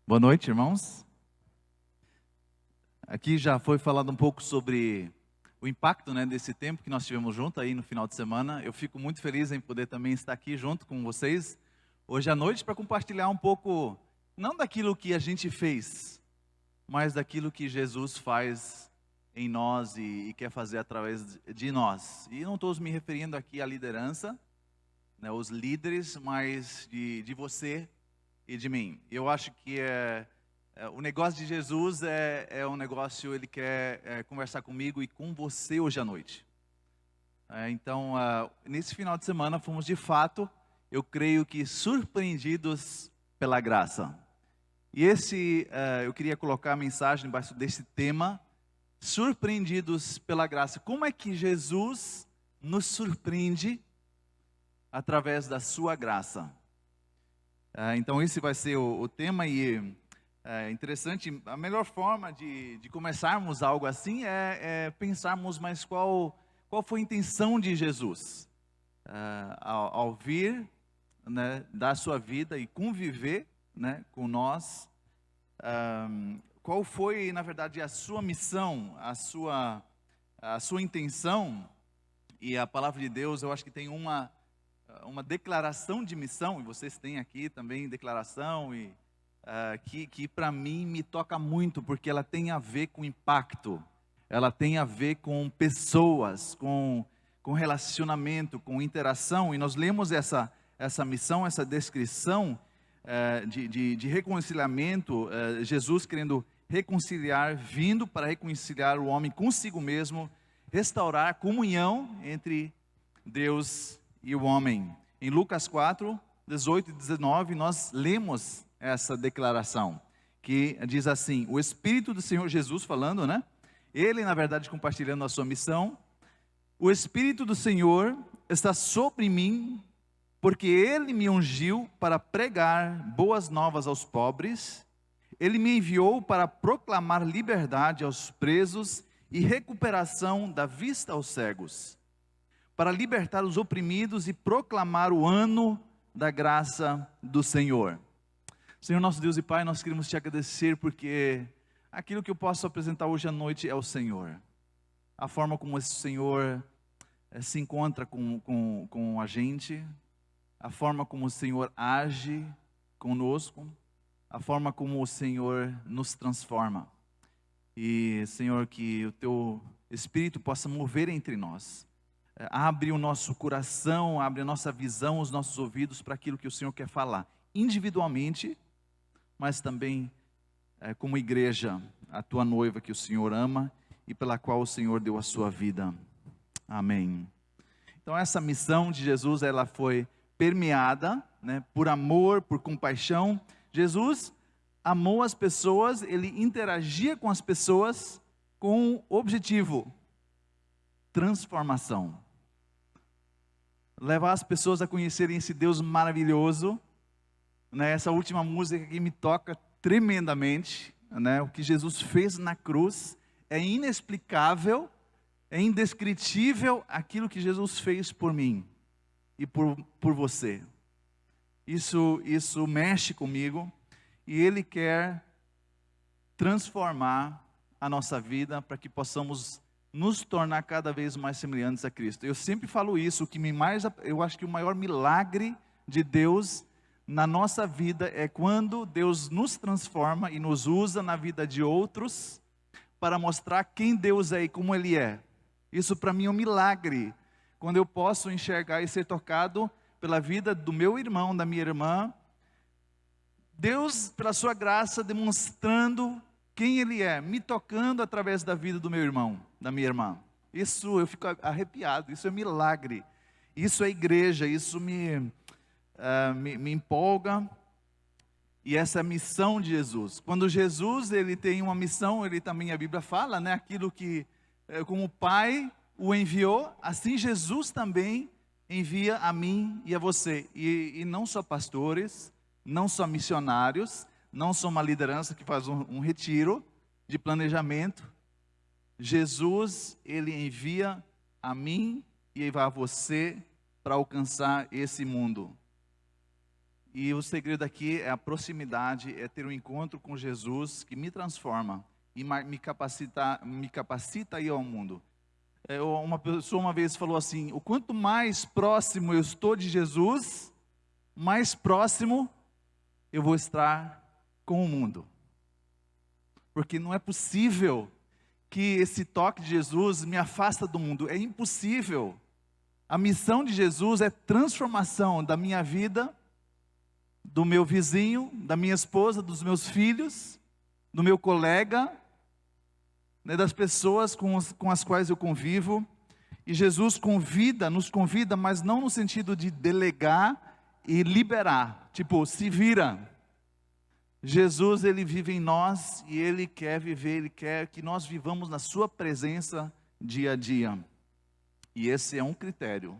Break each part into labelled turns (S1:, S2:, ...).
S1: Boa noite, irmãos. Aqui já foi falado um pouco sobre o impacto, desse tempo que nós tivemos junto aí no final de semana. Eu fico muito feliz em poder também estar aqui junto com vocês hoje à noite para compartilhar um pouco, não daquilo que a gente fez, mas daquilo que Jesus faz em nós e quer fazer através de nós. E não estou me referindo aqui à liderança, os líderes, mas de você e de mim. Eu acho que o negócio de Jesus é um negócio, ele quer conversar comigo e com você hoje à noite. Então, nesse final de semana, fomos de fato, eu creio que surpreendidos pela graça. E eu queria colocar a mensagem embaixo desse tema, surpreendidos pela graça. Como é que Jesus nos surpreende através da sua graça? Então esse vai ser o tema e é interessante, a melhor forma de começarmos algo assim é pensarmos, mas qual foi a intenção de Jesus ao vir, dar sua vida e conviver, com nós. Qual foi, na verdade, a sua missão, a sua intenção? E a palavra de Deus, eu acho que tem uma declaração de missão, e vocês têm aqui também declaração, que para mim me toca muito, porque ela tem a ver com impacto, ela tem a ver com pessoas, com relacionamento, com interação, e nós lemos essa missão, essa descrição de reconciliamento, Jesus querendo reconciliar, vindo para reconciliar o homem consigo mesmo, restaurar a comunhão entre Deus e o homem. Em Lucas 4, 18 e 19, nós lemos essa declaração, que diz assim: o Espírito do Senhor Jesus falando, Ele, na verdade, compartilhando a sua missão. O Espírito do Senhor está sobre mim, porque Ele me ungiu para pregar boas novas aos pobres. Ele me enviou para proclamar liberdade aos presos e recuperação da vista aos cegos, para libertar os oprimidos e proclamar o ano da graça do Senhor. Senhor nosso Deus e Pai, nós queremos te agradecer porque aquilo que eu posso apresentar hoje à noite é o Senhor. A forma como esse Senhor se encontra com a gente, a forma como o Senhor age conosco, a forma como o Senhor nos transforma. E, Senhor, que o Teu Espírito possa mover entre nós. Abre o nosso coração, abre a nossa visão, os nossos ouvidos para aquilo que o Senhor quer falar, individualmente, mas também como igreja, a tua noiva que o Senhor ama e pela qual o Senhor deu a sua vida. Amém. Então essa missão de Jesus, ela foi permeada, por amor, por compaixão. Jesus amou as pessoas, ele interagia com as pessoas com o objetivo: transformação. Levar as pessoas a conhecerem esse Deus maravilhoso, Essa última música que me toca tremendamente, O que Jesus fez na cruz é inexplicável, é indescritível aquilo que Jesus fez por mim e por você. Isso mexe comigo e Ele quer transformar a nossa vida para que possamos nos tornar cada vez mais semelhantes a Cristo. Eu sempre falo isso, eu acho que o maior milagre de Deus na nossa vida é quando Deus nos transforma e nos usa na vida de outros para mostrar quem Deus é e como Ele é. Isso para mim é um milagre, quando eu posso enxergar e ser tocado pela vida do meu irmão, da minha irmã. Deus, pela sua graça, demonstrando quem Ele é, me tocando através da vida do meu irmão, da minha irmã. Isso, eu fico arrepiado, isso é milagre, isso é igreja, isso me empolga. E essa é a missão de Jesus. Quando Jesus, ele tem uma missão, ele também, a Bíblia fala, aquilo que, como o Pai o enviou, assim Jesus também envia a mim e a você. E não só pastores, não só missionários, não só uma liderança que faz um retiro de planejamento. Jesus, Ele envia a mim e a você para alcançar esse mundo. E o segredo aqui é a proximidade, é ter um encontro com Jesus que me transforma e me capacita a ir ao mundo. Uma pessoa uma vez falou assim: o quanto mais próximo eu estou de Jesus, mais próximo eu vou estar com o mundo. Porque não é possível que esse toque de Jesus me afasta do mundo. É impossível. A missão de Jesus é transformação da minha vida, do meu vizinho, da minha esposa, dos meus filhos, do meu colega, né, das pessoas com as quais eu convivo. E Jesus nos convida, mas não no sentido de delegar e liberar, tipo, se vira. Jesus, Ele vive em nós e Ele quer viver, Ele quer que nós vivamos na sua presença dia a dia. E esse é um critério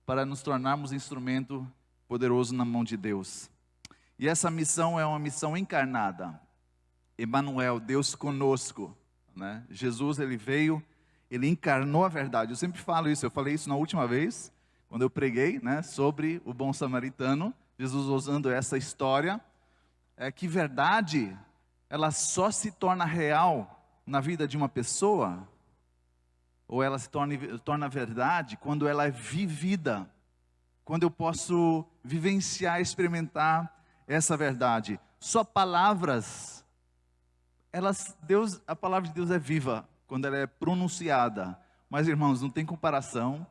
S1: para nos tornarmos instrumento poderoso na mão de Deus. E essa missão é uma missão encarnada. Emmanuel, Deus conosco, né? Jesus, Ele veio, Ele encarnou a verdade. Eu sempre falo isso, eu falei isso na última vez, quando eu preguei, né, sobre o bom samaritano. Jesus usando essa história, que verdade, ela só se torna real na vida de uma pessoa, ou ela se torna verdade quando ela é vivida, quando eu posso vivenciar, experimentar essa verdade. Só palavras, a palavra de Deus é viva quando ela é pronunciada, mas irmãos, não tem comparação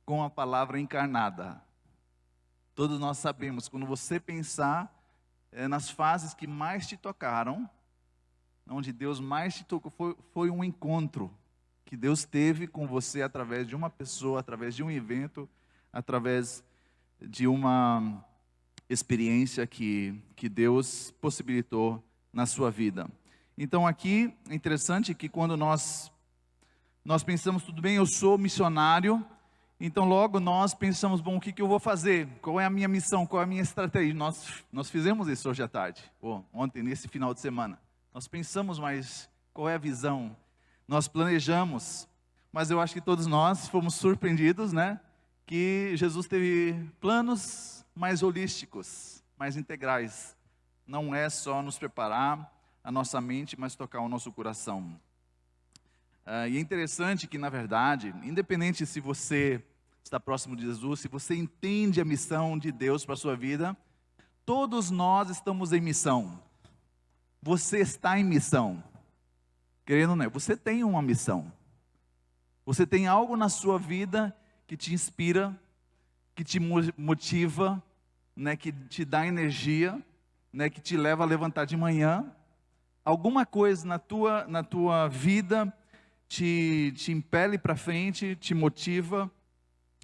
S1: com a palavra encarnada. Todos nós sabemos, quando você pensar nas fases que mais te tocaram, onde Deus mais te tocou, foi um encontro que Deus teve com você através de uma pessoa, através de um evento, através de uma experiência que Deus possibilitou na sua vida. Então aqui é interessante que quando nós pensamos, tudo bem, eu sou missionário, então logo nós pensamos, bom, o que eu vou fazer? Qual é a minha missão? Qual é a minha estratégia? Nós fizemos isso hoje à tarde, ontem, nesse final de semana. Nós pensamos, mas qual é a visão? Nós planejamos, mas eu acho que todos nós fomos surpreendidos, né? Que Jesus teve planos mais holísticos, mais integrais. Não é só nos preparar a nossa mente, mas tocar o nosso coração. E é interessante que, na verdade, independente se você está próximo de Jesus, se você entende a missão de Deus para a sua vida, todos nós estamos em missão. Você está em missão. Querendo ou não, você tem uma missão. Você tem algo na sua vida que te inspira, que te motiva, né, que te dá energia, né, que te leva a levantar de manhã. Alguma coisa na tua vida te impele para frente, te motiva.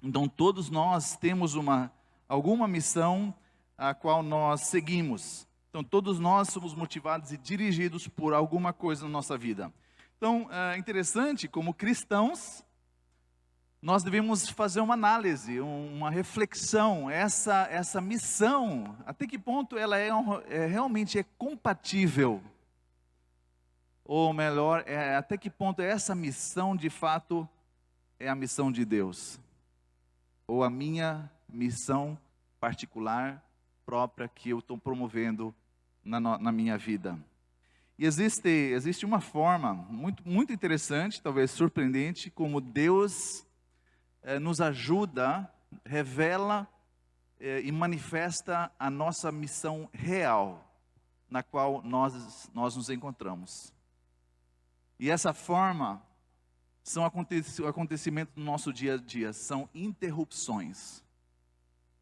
S1: Então todos nós temos alguma missão a qual nós seguimos. Então todos nós somos motivados e dirigidos por alguma coisa na nossa vida. Então é interessante, como cristãos, nós devemos fazer uma análise, uma reflexão. Essa missão, até que ponto ela realmente é compatível? Ou melhor, até que ponto essa missão de fato é a missão de Deus? Ou a minha missão particular, própria, que eu estou promovendo na minha vida? E existe uma forma muito, muito interessante, talvez surpreendente, como Deus nos ajuda, revela e manifesta a nossa missão real, na qual nós nos encontramos. E essa forma são acontecimentos do nosso dia a dia, são interrupções.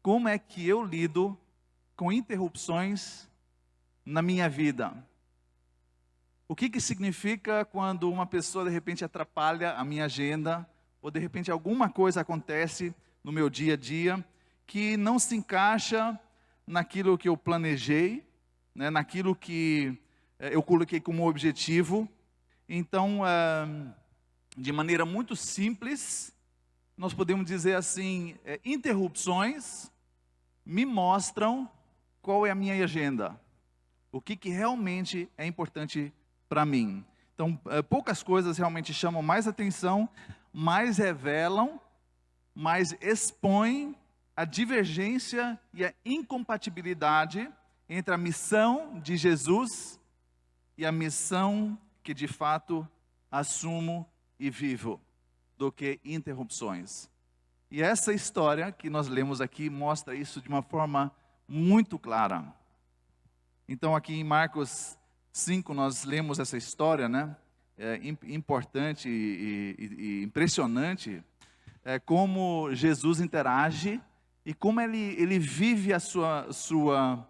S1: Como é que eu lido com interrupções na minha vida? O que significa quando uma pessoa de repente atrapalha a minha agenda, ou de repente alguma coisa acontece no meu dia a dia que não se encaixa naquilo que eu planejei, né, naquilo que eu coloquei como objetivo? Então, de maneira muito simples, nós podemos dizer assim, interrupções me mostram qual é a minha agenda, o que realmente é importante para mim. Então, poucas coisas realmente chamam mais atenção, mais revelam, mais expõem a divergência e a incompatibilidade entre a missão de Jesus e a missão que de fato assumo e vivo, do que interrupções. E essa história que nós lemos aqui mostra isso de uma forma muito clara. Então aqui em Marcos 5 nós lemos essa história, né? É importante e impressionante como Jesus interage e como ele vive a sua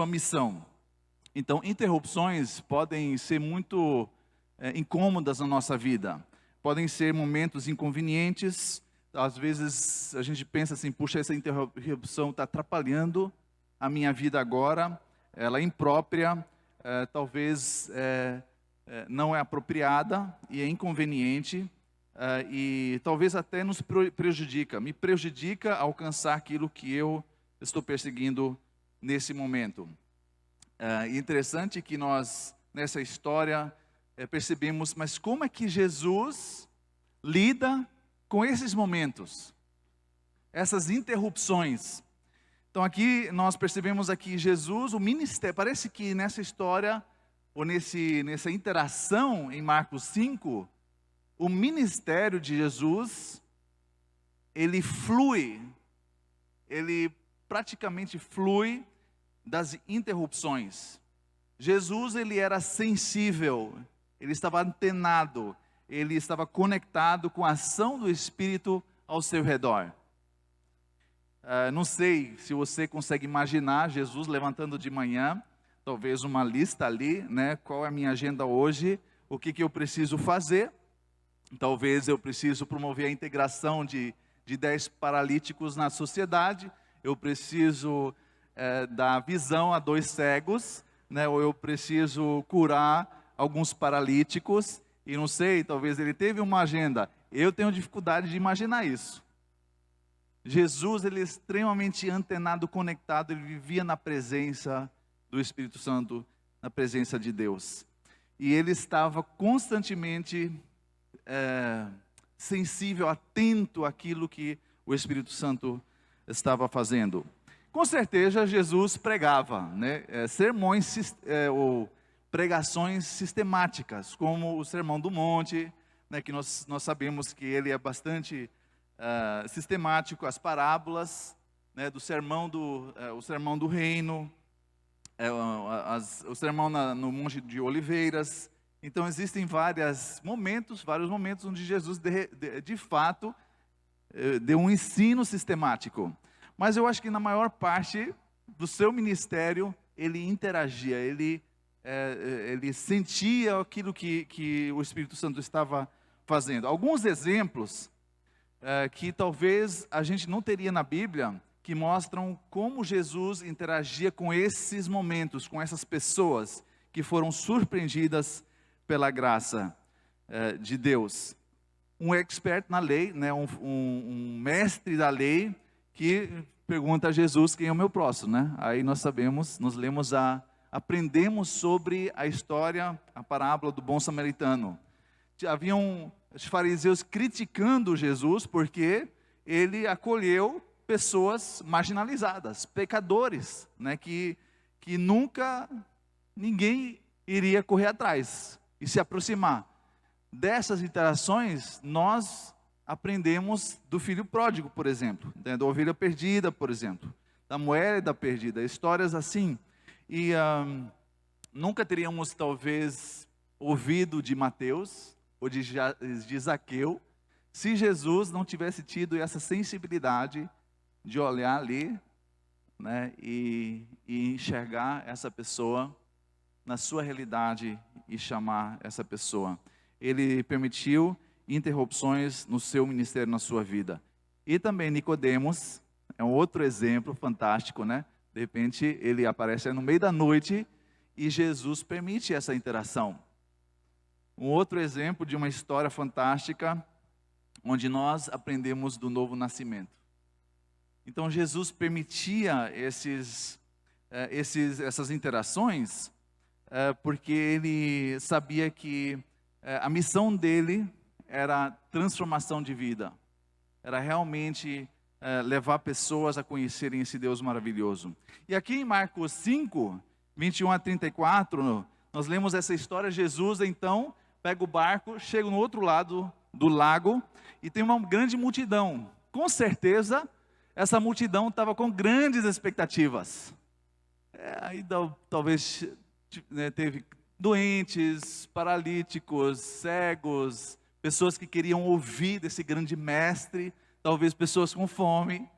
S1: missão. Então, interrupções podem ser muito incômodas na nossa vida. Podem ser momentos inconvenientes. Às vezes a gente pensa assim, puxa, essa interrupção está atrapalhando a minha vida agora. Ela é imprópria, talvez não é apropriada e é inconveniente. E talvez até nos prejudica. Me prejudica alcançar aquilo que eu estou perseguindo nesse momento. Interessante que nós, nessa história, percebemos, mas como é que Jesus lida com esses momentos, essas interrupções? Então aqui nós percebemos aqui Jesus, o ministério, parece que nessa história, ou nessa interação em Marcos 5, o ministério de Jesus, ele praticamente flui das interrupções. Jesus, ele era sensível, ele estava antenado, ele estava conectado com a ação do Espírito ao seu redor. Não sei se você consegue imaginar Jesus levantando de manhã, talvez uma lista ali, né? Qual é a minha agenda hoje, o que eu preciso fazer. Talvez eu preciso promover a integração de 10 paralíticos na sociedade, eu preciso dar visão a 2 cegos, né? Ou eu preciso curar alguns paralíticos, e não sei, talvez ele teve uma agenda. Eu tenho dificuldade de imaginar isso. Jesus, ele é extremamente antenado, conectado, ele vivia na presença do Espírito Santo, na presença de Deus. E ele estava constantemente sensível, atento àquilo que o Espírito Santo estava fazendo. Com certeza Jesus pregava, né? Sermões ou pregações sistemáticas, como o Sermão do Monte, né? Que nós sabemos que ele é bastante sistemático, as parábolas, né? Do sermão o Sermão do Reino, o Sermão no Monte de Oliveiras. Então existem vários momentos onde Jesus de fato deu um ensino sistemático. Mas eu acho que na maior parte do seu ministério, ele interagia, ele sentia aquilo que o Espírito Santo estava fazendo. Alguns exemplos que talvez a gente não teria na Bíblia, que mostram como Jesus interagia com esses momentos, com essas pessoas que foram surpreendidas pela graça de Deus. Um expert na lei, né, um mestre da lei, que pergunta a Jesus quem é o meu próximo, né? Aí nós aprendemos sobre a história, a parábola do bom samaritano. Haviam os fariseus criticando Jesus porque ele acolheu pessoas marginalizadas, pecadores, né? Que nunca ninguém iria correr atrás e se aproximar. Dessas interações, nós aprendemos do filho pródigo, por exemplo, da ovelha perdida, por exemplo, da moeda perdida, histórias assim. E nunca teríamos, talvez, ouvido de Mateus ou de Zaqueu, se Jesus não tivesse tido essa sensibilidade de olhar ali, né, e enxergar essa pessoa na sua realidade e chamar essa pessoa. Ele permitiu interrupções no seu ministério, na sua vida. E também Nicodemos é um outro exemplo fantástico, né? De repente ele aparece no meio da noite e Jesus permite essa interação. Um outro exemplo de uma história fantástica, onde nós aprendemos do novo nascimento. Então Jesus permitia essas interações, porque ele sabia que a missão dele era transformação de vida, era realmente levar pessoas a conhecerem esse Deus maravilhoso. E aqui em Marcos 5, 21 a 34, nós lemos essa história. Jesus então pega o barco, chega no outro lado do lago e tem uma grande multidão. Com certeza, essa multidão estava com grandes expectativas. Aí talvez teve doentes, paralíticos, cegos, pessoas que queriam ouvir desse grande mestre, talvez pessoas com fome,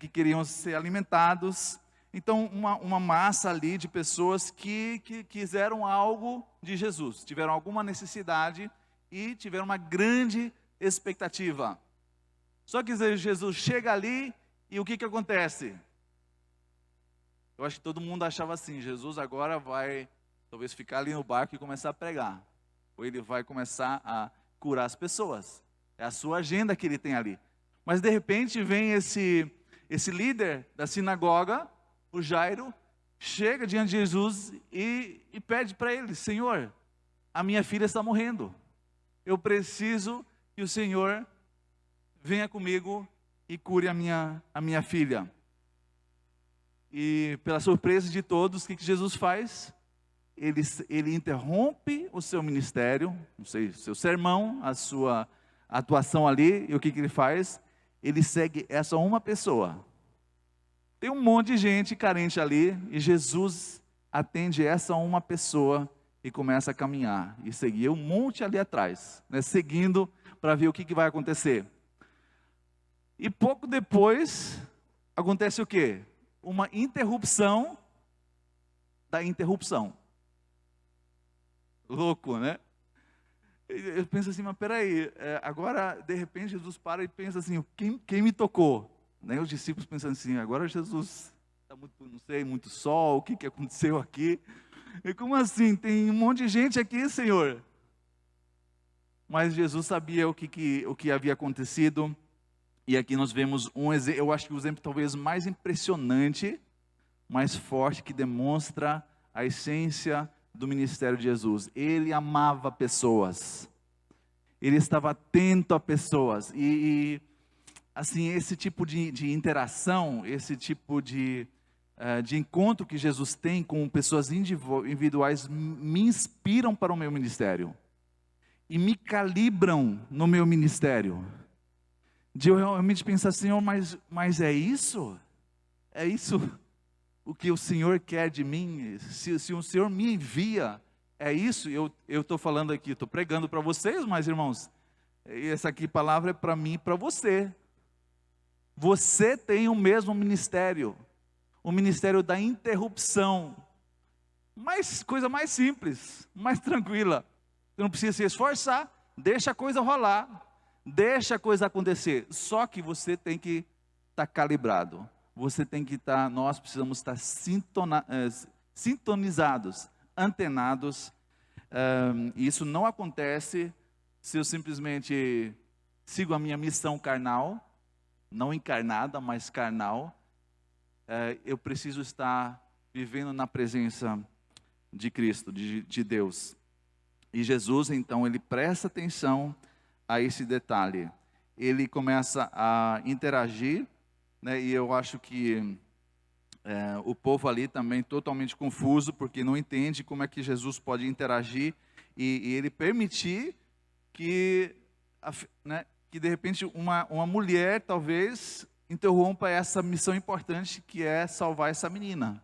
S1: que queriam ser alimentados. Então, uma massa ali de pessoas que quiseram algo de Jesus, tiveram alguma necessidade e tiveram uma grande expectativa. Só que Jesus chega ali e o que acontece? Eu acho que todo mundo achava assim: Jesus agora vai talvez ficar ali no barco e começar a pregar, ou ele vai começar a curar as pessoas. É a sua agenda que ele tem ali. Mas de repente vem esse líder da sinagoga, o Jairo, chega diante de Jesus e pede para ele: Senhor, a minha filha está morrendo. Eu preciso que o Senhor venha comigo e cure a minha filha. E pela surpresa de todos, o que Jesus faz? Ele interrompe o seu ministério, não sei, seu sermão, a sua atuação ali, e o que ele faz? Ele segue essa uma pessoa. Tem um monte de gente carente ali, e Jesus atende essa uma pessoa e começa a caminhar, e seguir um monte ali atrás, seguindo para ver o que vai acontecer. E pouco depois, acontece o quê? Uma interrupção da interrupção. Louco, né? Eu penso assim, mas peraí, agora de repente Jesus para e pensa assim: quem me tocou? Os discípulos pensando assim: agora Jesus está muito sol, o que aconteceu aqui? E como assim? Tem um monte de gente aqui, Senhor. Mas Jesus sabia o que havia acontecido. E aqui nós vemos eu acho que o exemplo talvez mais impressionante, mais forte, que demonstra a essência do ministério de Jesus. Ele amava pessoas. Ele estava atento a pessoas. E assim, esse tipo de interação, esse tipo de encontro que Jesus tem com pessoas individuais me inspiram para o meu ministério. E me calibram no meu ministério. De eu realmente pensar: Senhor, mas é isso? É isso o que o Senhor quer de mim? Se o Senhor me envia, é isso? Eu estou falando aqui, estou pregando para vocês, mas irmãos, essa aqui palavra é para mim e para você. Você tem o mesmo ministério, o ministério da interrupção. Coisa mais simples, mais tranquila. Você não precisa se esforçar, deixa a coisa rolar. Deixa a coisa acontecer, só que você tem que estar calibrado, você tem que nós precisamos estar sintonizados, antenados. E isso não acontece se eu simplesmente sigo a minha missão carnal, não encarnada, mas carnal. Eu preciso estar vivendo na presença de Cristo, de Deus. E Jesus, então, ele presta atenção a esse detalhe. Ele começa a interagir, e eu acho que o povo ali também totalmente confuso, porque não entende como é que Jesus pode interagir e ele permitir que de repente uma mulher talvez interrompa essa missão importante, que é salvar essa menina.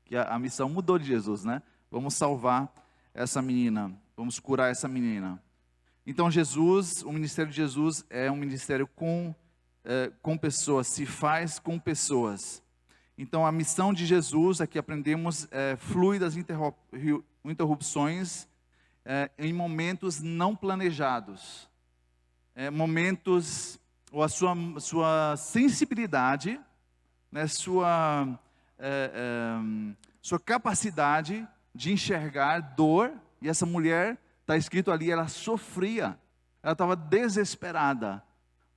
S1: Que a missão mudou de Jesus, Vamos salvar essa menina, vamos curar essa menina. Então o ministério de Jesus é um ministério com pessoas, se faz com pessoas. Então a missão de Jesus, aqui aprendemos, flui das interrupções em momentos não planejados. Momentos, ou a sua sensibilidade, sua capacidade de enxergar dor, e essa mulher, está escrito ali, ela sofria, ela estava desesperada,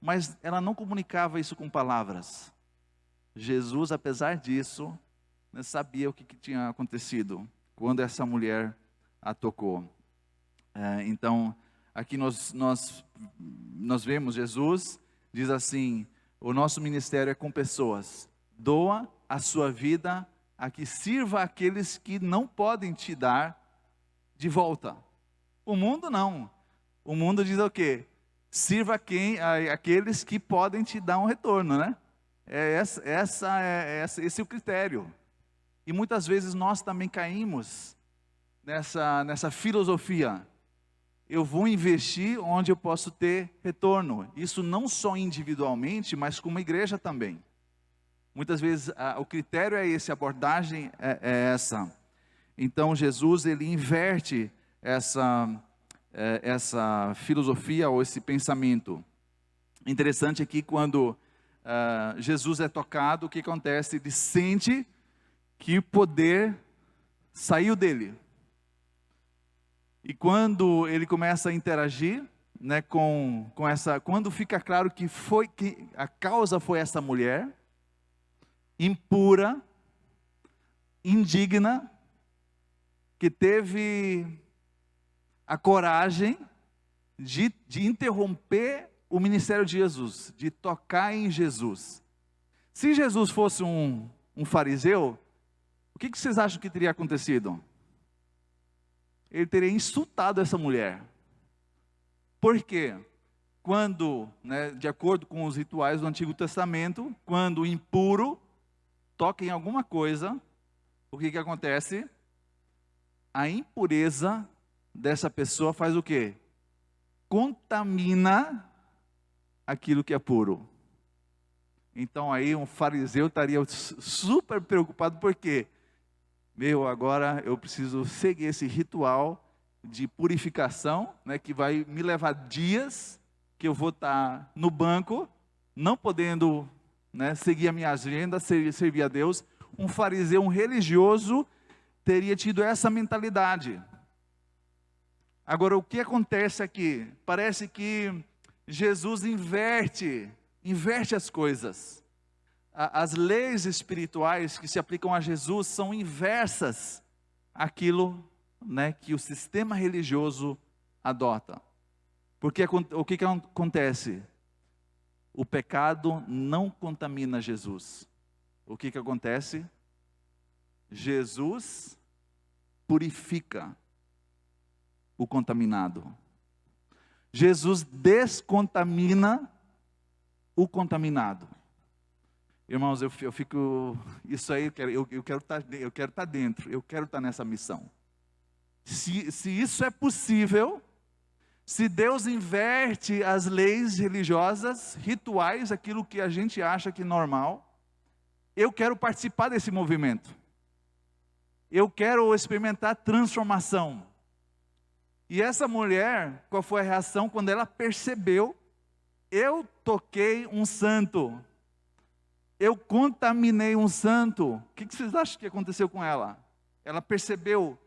S1: mas ela não comunicava isso com palavras. Jesus, apesar disso, sabia o que tinha acontecido quando essa mulher a tocou. Então, aqui nós vemos Jesus, diz assim: O nosso ministério é com pessoas. Doa a sua vida a que sirva aqueles que não podem te dar de volta. O mundo não. O mundo diz o quê? Sirva aqueles que podem te dar um retorno, né? Esse é o critério. E muitas vezes nós também caímos nessa filosofia. Eu vou investir onde eu posso ter retorno. Isso não só individualmente, mas como igreja também. Muitas vezes o critério é esse, a abordagem é essa. Então Jesus, ele inverte essa filosofia ou esse pensamento. Interessante aqui quando Jesus é tocado, o que acontece? Ele sente que o poder saiu dele. E quando ele começa a interagir, né, quando fica claro que a causa foi essa mulher, impura, indigna, que teve a coragem de interromper o ministério de Jesus, de tocar em Jesus. Se Jesus fosse um fariseu, o que vocês acham que teria acontecido? Ele teria insultado essa mulher. Por quê? Quando, de acordo com os rituais do Antigo Testamento, quando o impuro toca em alguma coisa, o que acontece? A impureza dessa pessoa faz o quê? Contamina aquilo que é puro. Então aí um fariseu estaria super preocupado, porque agora eu preciso seguir esse ritual de purificação, que vai me levar dias, que eu vou estar no banco, não podendo seguir a minha agenda, servir a Deus. Um fariseu, um religioso, teria tido essa mentalidade. Agora, o que acontece aqui? Parece que Jesus inverte as coisas. As leis espirituais que se aplicam a Jesus são inversas àquilo, que o sistema religioso adota. Porque o que acontece? O pecado não contamina Jesus. O que acontece? Jesus purifica o contaminado. Jesus descontamina o contaminado. Irmãos, eu fico, isso aí, eu quero estar dentro, eu quero estar nessa missão. Se isso é possível, se Deus inverte as leis religiosas, rituais, aquilo que a gente acha que é normal, eu quero participar desse movimento. Eu quero experimentar transformação. E essa mulher, qual foi a reação quando ela percebeu? Eu toquei um santo. Eu contaminei um santo. O que vocês acham que aconteceu com ela? Ela percebeu,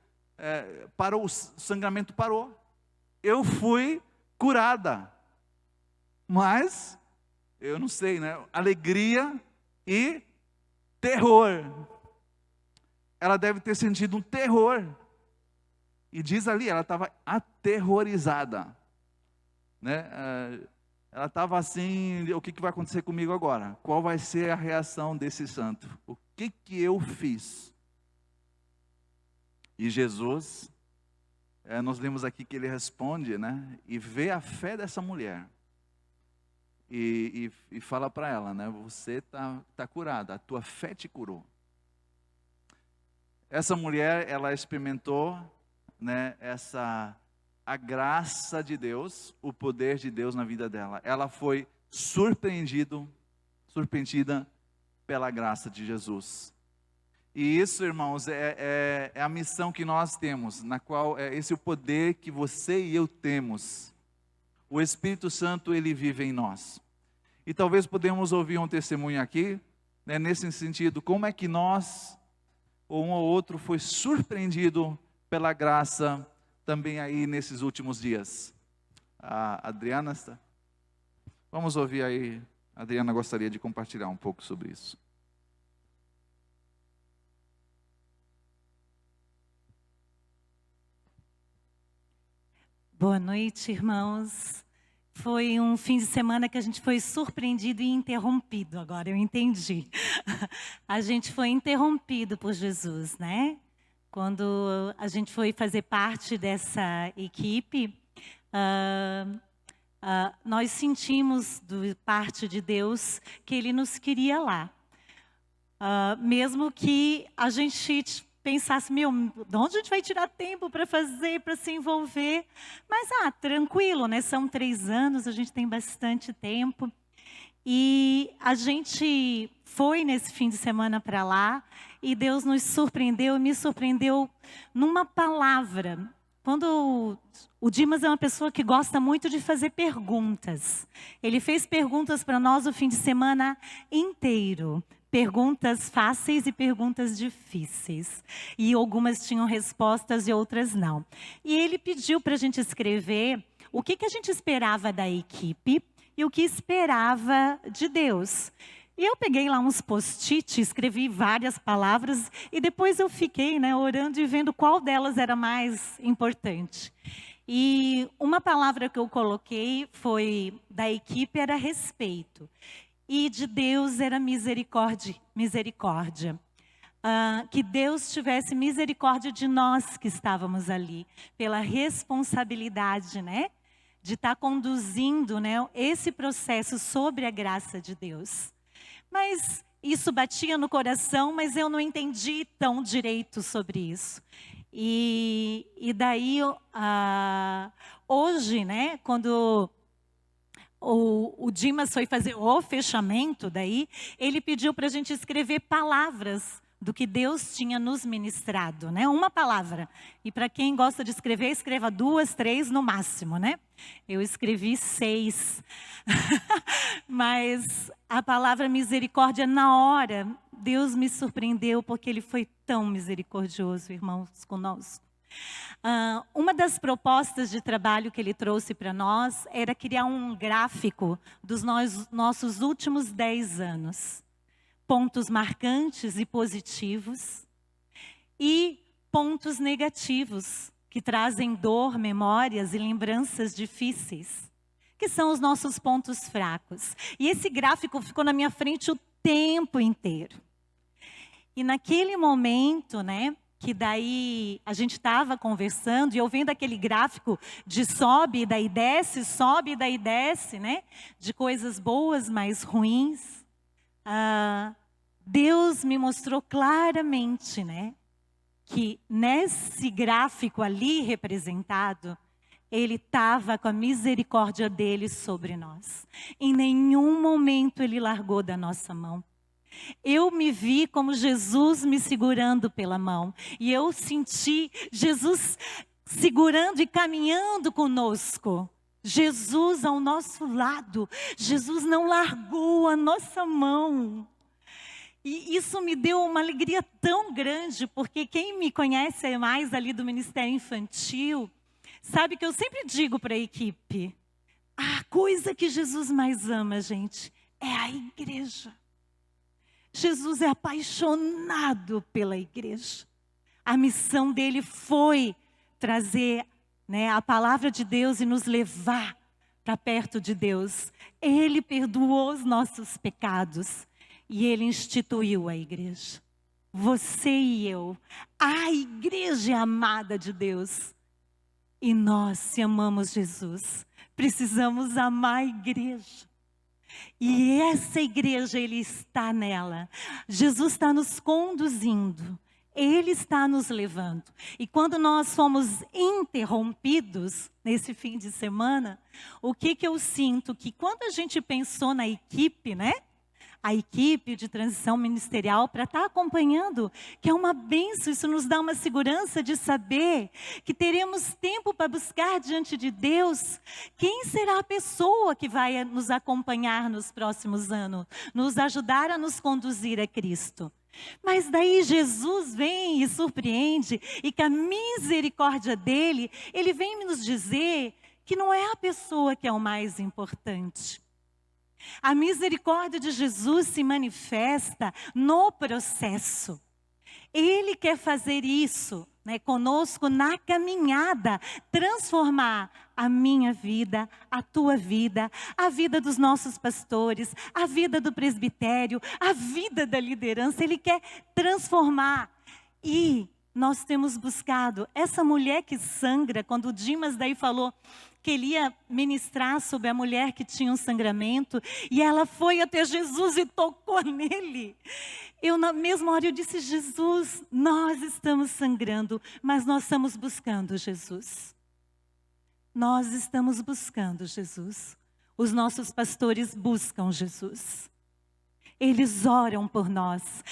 S1: parou, o sangramento parou. Eu fui curada. Mas, eu não sei, alegria e terror. Ela deve ter sentido um terror. E diz ali, ela estava aterrorizada. Ela estava assim, o que vai acontecer comigo agora? Qual vai ser a reação desse santo? O que eu fiz? E Jesus, nós lemos aqui que ele responde, e vê a fé dessa mulher. E fala para ela, você tá curada, a tua fé te curou. Essa mulher, ela experimentou, a graça de Deus, o poder de Deus na vida dela. Ela foi surpreendida pela graça de Jesus. E isso, irmãos, é a missão que nós temos, na qual esse é o poder que você e eu temos. O Espírito Santo, ele vive em nós. E talvez podemos ouvir um testemunho aqui, nesse sentido, como é que nós, ou um ou outro, foi surpreendido pela graça também aí nesses últimos dias. A Adriana está? Vamos ouvir aí. A Adriana gostaria de compartilhar um pouco sobre isso.
S2: Boa noite, irmãos. Foi um fim de semana que a gente foi surpreendido e interrompido. Agora eu entendi. A gente foi interrompido por Jesus, né? Quando a gente foi fazer parte dessa equipe, nós sentimos de parte de Deus que Ele nos queria lá. Mesmo que a gente pensasse, de onde a gente vai tirar tempo para fazer, para se envolver? Mas, tranquilo, né? São 3 anos, a gente tem bastante tempo. E a gente foi nesse fim de semana para lá, e Deus nos surpreendeu, me surpreendeu numa palavra. Quando o Dimas é uma pessoa que gosta muito de fazer perguntas. Ele fez perguntas para nós o fim de semana inteiro. Perguntas fáceis e perguntas difíceis. E algumas tinham respostas e outras não. E ele pediu para a gente escrever o que a gente esperava da equipe e o que esperava de Deus. E eu peguei lá uns post-it, escrevi várias palavras e depois eu fiquei, orando e vendo qual delas era mais importante. E uma palavra que eu coloquei foi da equipe era respeito. E de Deus era misericórdia. Que Deus tivesse misericórdia de nós que estávamos ali, pela responsabilidade, de estar conduzindo, esse processo sobre a graça de Deus. Mas isso batia no coração, mas eu não entendi tão direito sobre isso. E daí, hoje, quando o Dimas foi fazer o fechamento daí, ele pediu para a gente escrever palavras do que Deus tinha nos ministrado, uma palavra. E para quem gosta de escrever, escreva 2, 3 no máximo, Eu escrevi 6. Mas a palavra misericórdia, na hora, Deus me surpreendeu porque Ele foi tão misericordioso, irmãos, conosco. Uma das propostas de trabalho que ele trouxe para nós era criar um gráfico dos nossos últimos 10 anos. Pontos marcantes e positivos e pontos negativos que trazem dor, memórias e lembranças difíceis, que são os nossos pontos fracos. E esse gráfico ficou na minha frente o tempo inteiro. E naquele momento, que daí a gente estava conversando e eu vendo aquele gráfico de sobe e daí desce, de coisas boas, mais ruins, Deus me mostrou claramente, que nesse gráfico ali representado, Ele estava com a misericórdia dele sobre nós. Em nenhum momento Ele largou da nossa mão. Eu me vi como Jesus me segurando pela mão. E eu senti Jesus segurando e caminhando conosco. Jesus ao nosso lado. Jesus não largou a nossa mão. E isso me deu uma alegria tão grande, porque quem me conhece mais ali do Ministério Infantil, sabe que eu sempre digo para a equipe, a coisa que Jesus mais ama, gente, é a igreja. Jesus é apaixonado pela igreja. A missão dele foi trazer a palavra de Deus e nos levar para perto de Deus. Ele perdoou os nossos pecados e Ele instituiu a igreja. Você e eu, a igreja amada de Deus. E nós, se amamos Jesus, precisamos amar a igreja. E essa igreja, Ele está nela. Jesus está nos conduzindo. Ele está nos levando. E quando nós fomos interrompidos nesse fim de semana, o que eu sinto? Que quando a gente pensou na equipe, a equipe de transição ministerial para estar acompanhando, que é uma bênção, isso nos dá uma segurança de saber que teremos tempo para buscar diante de Deus quem será a pessoa que vai nos acompanhar nos próximos anos, nos ajudar a nos conduzir a Cristo. Mas daí Jesus vem e surpreende, e com a misericórdia dele, ele vem nos dizer que não é a pessoa que é o mais importante. A misericórdia de Jesus se manifesta no processo. Ele quer fazer isso né, conosco na caminhada, transformar a minha vida, a tua vida, a vida dos nossos pastores, a vida do presbitério, a vida da liderança. Ele quer transformar. E nós temos buscado essa mulher que sangra, quando o Dimas daí falou que ele ia ministrar sobre a mulher que tinha um sangramento, e ela foi até Jesus e tocou nele. Eu, na mesma hora, eu disse: Jesus, nós estamos sangrando, mas nós estamos buscando Jesus. Nós estamos buscando Jesus. Os nossos pastores buscam Jesus. Eles oram por nós.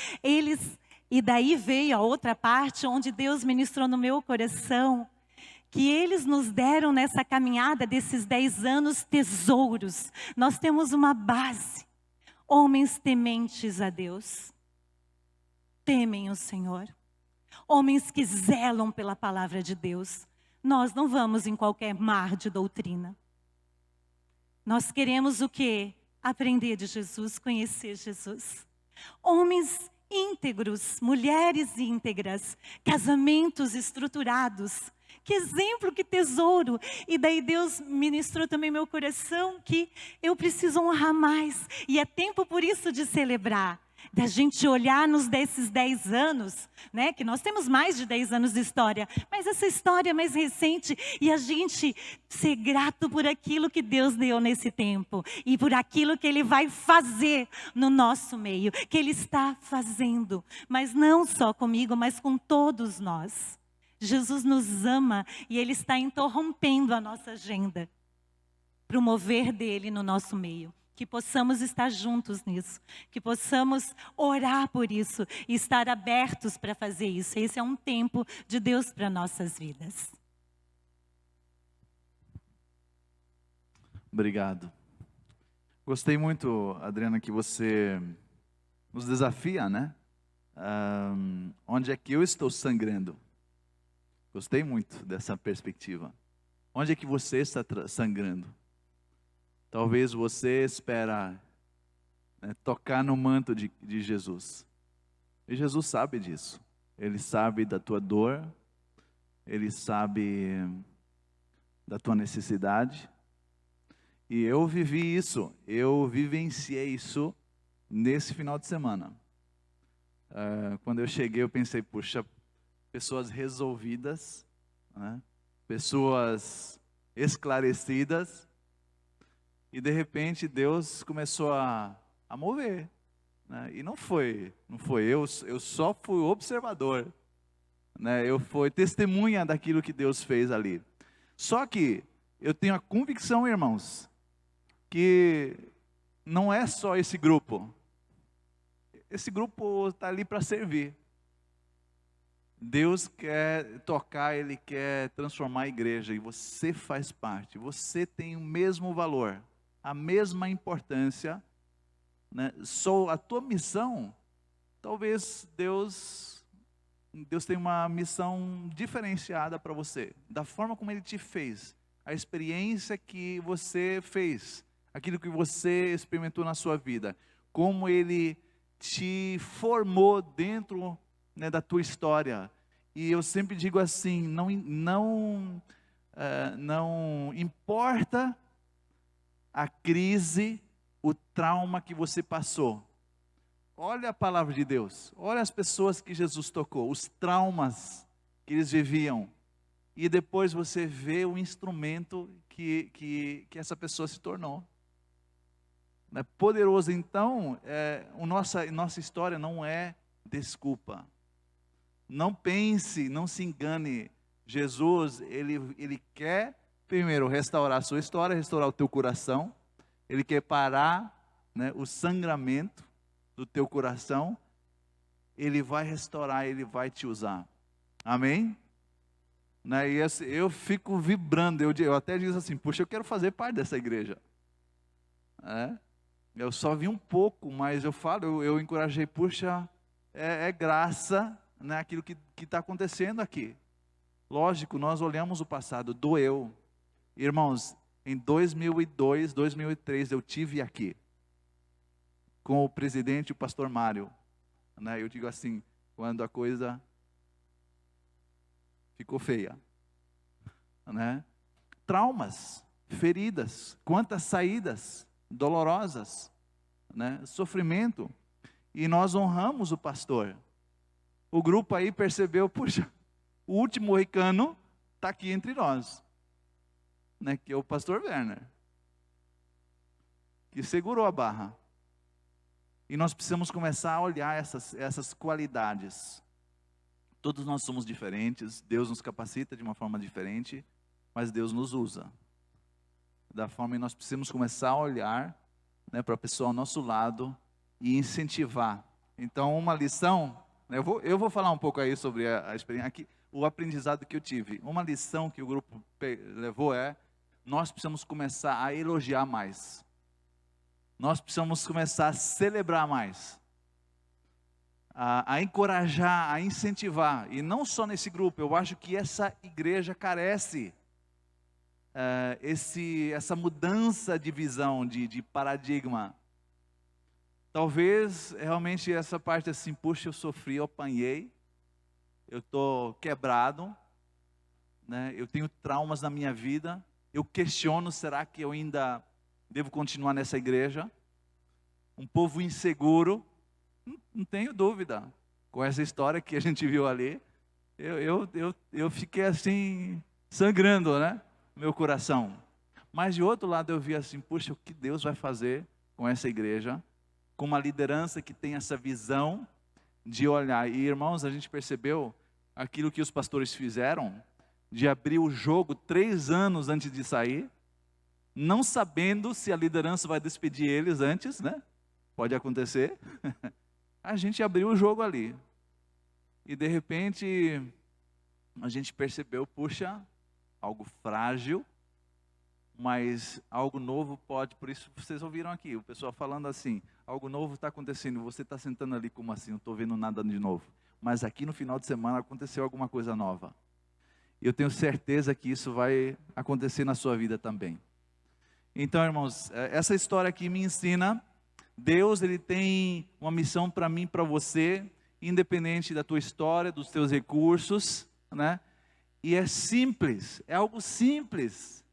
S2: E daí veio a outra parte, onde Deus ministrou no meu coração, que eles nos deram nessa caminhada desses 10 anos tesouros. Nós temos uma base. Homens tementes a Deus. Temem o Senhor. Homens que zelam pela palavra de Deus. Nós não vamos em qualquer mar de doutrina. Nós queremos o quê? Aprender de Jesus, conhecer Jesus. Homens íntegros, mulheres íntegras, casamentos estruturados. Que exemplo, que tesouro. E daí Deus ministrou também meu coração que eu preciso honrar mais. E é tempo por isso de celebrar. Da gente olhar desses 10 anos, né? Que nós temos mais de 10 anos de história. Mas essa história mais recente. E a gente ser grato por aquilo que Deus deu nesse tempo. E por aquilo que Ele vai fazer no nosso meio. Que Ele está fazendo. Mas não só comigo, mas com todos nós. Jesus nos ama e Ele está interrompendo a nossa agenda para o mover dEle no nosso meio. Que possamos estar juntos nisso, que possamos orar por isso e estar abertos para fazer isso. Esse é um tempo de Deus para nossas vidas.
S1: Obrigado. Gostei muito, Adriana, que você nos desafia, né? Onde é que eu estou sangrando? Gostei muito dessa perspectiva. Onde é que você está sangrando? Talvez você espera, né, tocar no manto de Jesus. E Jesus sabe disso. Ele sabe da tua dor. Ele sabe da tua necessidade. E eu vivi isso. Eu vivenciei isso nesse final de semana. Quando eu cheguei, eu pensei, puxa, pessoas resolvidas, né? Pessoas esclarecidas, e de repente Deus começou a mover, né? E não foi eu só fui observador, né? Eu fui testemunha daquilo que Deus fez ali. Só que eu tenho a convicção, irmãos, que não é só esse grupo. Esse grupo está ali para servir. Deus quer tocar, Ele quer transformar a igreja, e você faz parte, você tem o mesmo valor, a mesma importância, né? Só a tua missão, talvez Deus tem uma missão diferenciada para você, da forma como Ele te fez, a experiência que você fez, aquilo que você experimentou na sua vida, como Ele te formou dentro, né, da tua história. E eu sempre digo assim, não importa a crise, o trauma que você passou. Olha a palavra de Deus, olha as pessoas que Jesus tocou, os traumas que eles viviam. E depois você vê o instrumento que essa pessoa se tornou. É poderoso. Então, nossa história não é desculpa. Não pense, não se engane. Jesus, ele quer primeiro restaurar a sua história, restaurar o teu coração. Ele quer parar, né, o sangramento do teu coração. Ele vai restaurar, Ele vai te usar. Amém? Né? E eu fico vibrando, eu até digo assim, puxa, eu quero fazer parte dessa igreja. Eu só vi um pouco, mas eu encorajei, puxa, é graça, né, aquilo que está acontecendo aqui. Lógico, nós olhamos o passado, doeu. Irmãos, em 2002, 2003, eu tive aqui, com o presidente, o pastor Mário. Né, eu digo assim, quando a coisa ficou feia, né? Traumas, feridas, quantas saídas dolorosas, né? Sofrimento. E nós honramos o pastor. O grupo aí percebeu, puxa, o último moicano está aqui entre nós, né? Que é o pastor Werner, que segurou a barra. E nós precisamos começar a olhar essas qualidades. Todos nós somos diferentes, Deus nos capacita de uma forma diferente, mas Deus nos usa. Da forma que nós precisamos começar a olhar, né, para a pessoa ao nosso lado e incentivar. Então, uma lição, né, eu vou falar um pouco aí sobre a experiência, aqui, o aprendizado que eu tive. Uma lição que o grupo levou nós precisamos começar a elogiar mais. Nós precisamos começar a celebrar mais, a encorajar, a incentivar. E não só nesse grupo, eu acho que essa igreja carece essa mudança de visão, de paradigma. Talvez realmente essa parte assim, puxa, eu sofri, eu apanhei, eu estou quebrado, né? Eu tenho traumas na minha vida, eu questiono, será que eu ainda devo continuar nessa igreja? Um povo inseguro, não tenho dúvida. Com essa história que a gente viu ali, eu fiquei assim, sangrando, né? Meu coração. Mas de outro lado eu vi assim, puxa, o que Deus vai fazer com essa igreja? Com uma liderança que tem essa visão de olhar. E irmãos, a gente percebeu aquilo que os pastores fizeram, de abrir o jogo 3 anos antes de sair, não sabendo se a liderança vai despedir eles antes, né? Pode acontecer. A gente abriu o jogo ali. E de repente, a gente percebeu, puxa, algo frágil, mas algo novo pode, por isso vocês ouviram aqui, o pessoal falando assim, algo novo está acontecendo, você está sentando ali como assim, não estou vendo nada de novo. Mas aqui no final de semana aconteceu alguma coisa nova. E eu tenho certeza que isso vai acontecer na sua vida também. Então, irmãos, essa história aqui me ensina, Deus ele tem uma missão para mim, para você, independente da tua história, dos teus recursos, né? E é simples, é algo simples.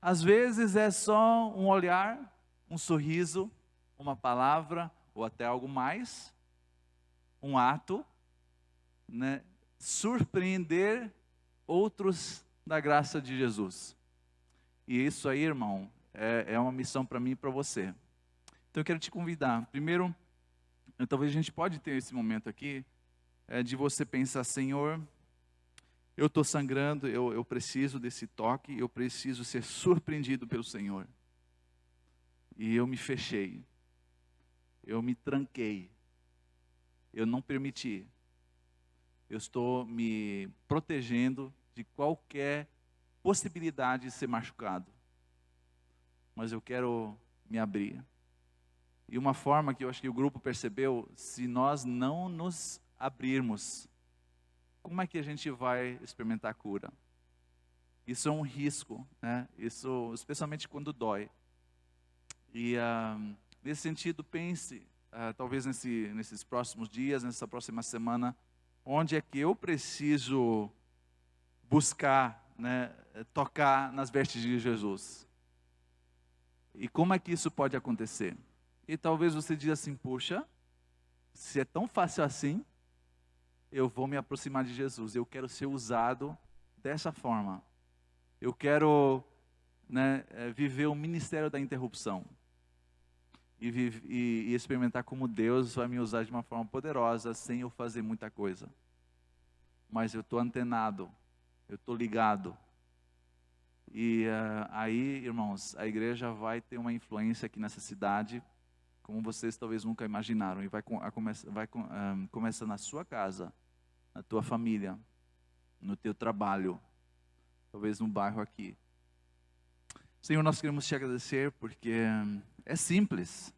S1: Às vezes é só um olhar, um sorriso, uma palavra, ou até algo mais, um ato, né? Surpreender outros da graça de Jesus. E isso aí, irmão, é uma missão para mim e para você. Então eu quero te convidar. Primeiro, talvez a gente pode ter esse momento aqui, de você pensar, Senhor, eu estou sangrando, eu preciso desse toque, eu preciso ser surpreendido pelo Senhor. E eu me fechei, eu me tranquei, eu não permiti, eu estou me protegendo de qualquer possibilidade de ser machucado. Mas eu quero me abrir. E uma forma que eu acho que o grupo percebeu, se nós não nos abrirmos, como é que a gente vai experimentar a cura? Isso é um risco, né? Isso, especialmente quando dói. E nesse sentido, pense, talvez nesses próximos dias, nessa próxima semana, onde é que eu preciso buscar, né, tocar nas vestes de Jesus? E como é que isso pode acontecer? E talvez você diga assim, puxa, se é tão fácil assim, eu vou me aproximar de Jesus, eu quero ser usado dessa forma. Eu quero, né, viver o ministério da interrupção. E experimentar como Deus vai me usar de uma forma poderosa, sem eu fazer muita coisa. Mas eu estou antenado, eu estou ligado. E aí, irmãos, a igreja vai ter uma influência aqui nessa cidade, como vocês talvez nunca imaginaram. E vai começar na sua casa, na tua família, no teu trabalho, talvez no bairro aqui. Senhor, nós queremos te agradecer porque é simples.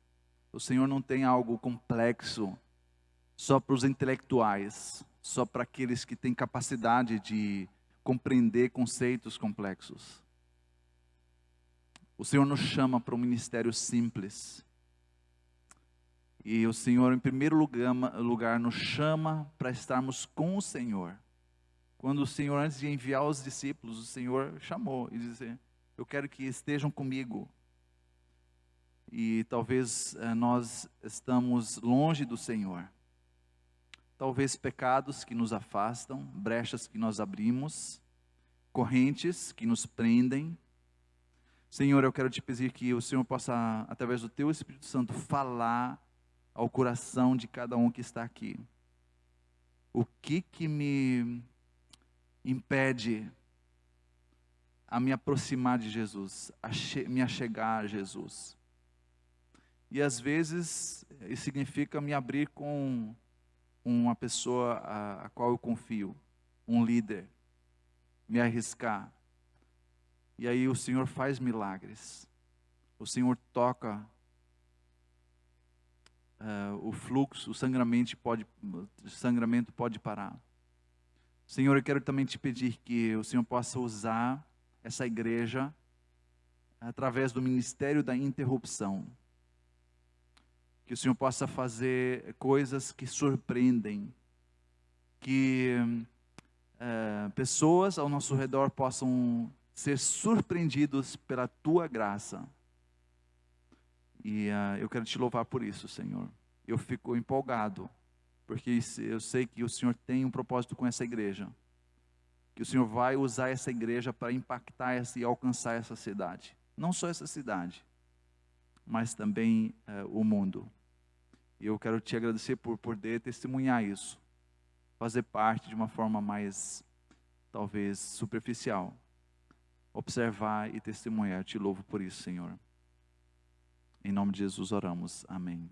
S1: O Senhor não tem algo complexo só para os intelectuais, só para aqueles que têm capacidade de compreender conceitos complexos. O Senhor nos chama para um ministério simples. E o Senhor, em primeiro lugar, nos chama para estarmos com o Senhor, Quando o Senhor, antes de enviar os discípulos, o Senhor chamou e disse: eu quero que estejam comigo. E talvez nós estamos longe do Senhor. Talvez pecados que nos afastam, brechas que nós abrimos, correntes que nos prendem. Senhor, eu quero te pedir que o Senhor possa, através do Teu Espírito Santo, falar ao coração de cada um que está aqui. O que me impede a me aproximar de Jesus, me achegar a Jesus? E às vezes isso significa me abrir com uma pessoa a qual eu confio, um líder, me arriscar. E aí o Senhor faz milagres, o Senhor toca o fluxo, o sangramento pode parar. Senhor, eu quero também te pedir que o Senhor possa usar essa igreja através do ministério da interrupção. Que o Senhor possa fazer coisas que surpreendem, que pessoas ao nosso redor possam ser surpreendidos pela Tua graça. E eu quero te louvar por isso, Senhor. Eu fico empolgado, porque eu sei que o Senhor tem um propósito com essa igreja. Que o Senhor vai usar essa igreja para impactar e alcançar essa cidade. Não só essa cidade, mas também o mundo. E eu quero te agradecer por poder testemunhar isso. Fazer parte de uma forma mais, talvez, superficial. Observar e testemunhar. Eu te louvo por isso, Senhor. Em nome de Jesus oramos. Amém.